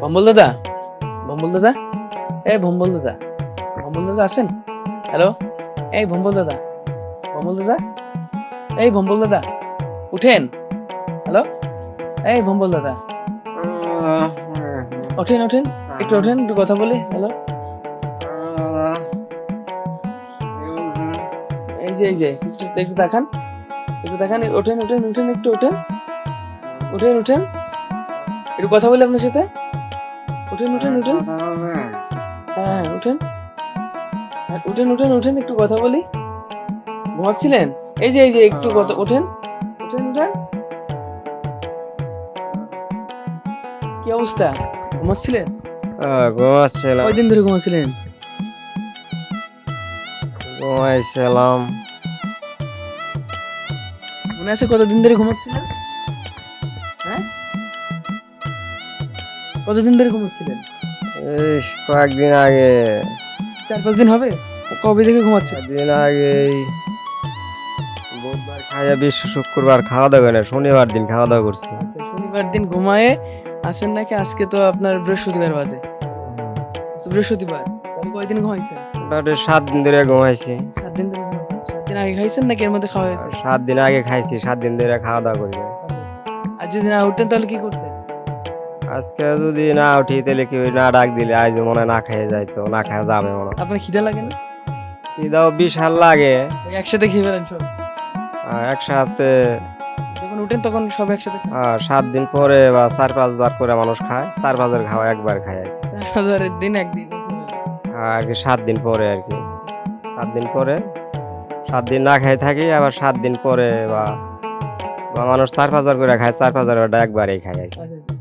ভম্বল দাদা, ভম্বল দাদা, এই ভম্বল দাদা, ভম্বল দাদা আছেন? হ্যালো, এই ভম্বল দাদা, ভম্বল দাদা, এই ভম্বল দাদা, উঠেন। হ্যালো, এই ভম্বল দাদা, ওঠেন ওঠেন, একটু ওঠেন, একটু কথা বলি। হ্যালো, এই যে একটু দেখান, একটু দেখান, ওঠেন ওঠেন ওঠেন, একটু ওঠেন, উঠেন উঠেন, একটু কথা বলি আপনার সাথে। উঠেন উঠেন উঠেন, হ্যাঁ উঠেন, উঠেন উঠেন উঠেন, একটু কথা বলি। ঘুমাচ্ছিলেন? এই যে একটু কথা, ওঠেন উঠেন উঠেন। কি অবস্থা? ঘুমাচ্ছিলেন? ঘুমাচ্ছিলাম কয়দিন ধরে ঘুমাচ্ছিলেন? ঘুমাইছিলাম মনে আছে কতদিন ধরে ঘুমাচ্ছিলেন? হ্যাঁ, কতদিন ধরে ঘুমাচ্ছিলেন? এই কয়েকদিন আগে 4-5 দিন হবে? কবে থেকে ঘুমাচ্ছেন? দিন আগেই বুধবার খাইয়া বিশ্ব শুক্রবার খাওয়া দাওয়া করে না, শনিবার দিন খাওয়া দাওয়া করছি। আচ্ছা, শনিবার দিন ঘুমায়ে আসেন নাকি? আজকে তো আপনার বৃহস্পতিবার বাজে। তো বৃহস্পতিবার, তাহলে কয়দিন ঘুমাইছেন? মোটামুটি 7 দিন ধরে ঘুমাইছি। 7 দিন ধরে ঘুমাইছেন। 7 দিন আগে খাইছেন নাকি এর মধ্যে খাওয়া হয়েছে? 7 দিন আগে খাইছি, 7 দিন ধরে খাওয়া দাওয়া করি নাই। আর যদি না উঠতেন তাহলে কি করতেন? আজকে যদি না উঠি তাহলে কেউ না ডাক দিলে আজ মনে হয় না খেয়ে যাইতো, না খেয়ে যাবে মনে হয়। আপনার খিদে লাগে না? খিদাও বিশাল লাগে। ওই একসাথে খেয়ে ফেলেন সব? একসাথে যখন উঠেন তখন সব একসাথে খান? 7 দিন পরে বা 4-5 বার করে মানুষ খায়, 4-5 খাওয়া একবার খায় আর কি। 4,000 এর দিন একদিন আর কি 7 দিন পরে আর কি, 7 দিন পরে, 7 দিন না খেয়ে থাকি, আবার 7 দিন পরে বা বা মানুষ 4-5 বার করে খায়, 4-5 বার একবারই খায় আর কি। আচ্ছা, আচ্ছা।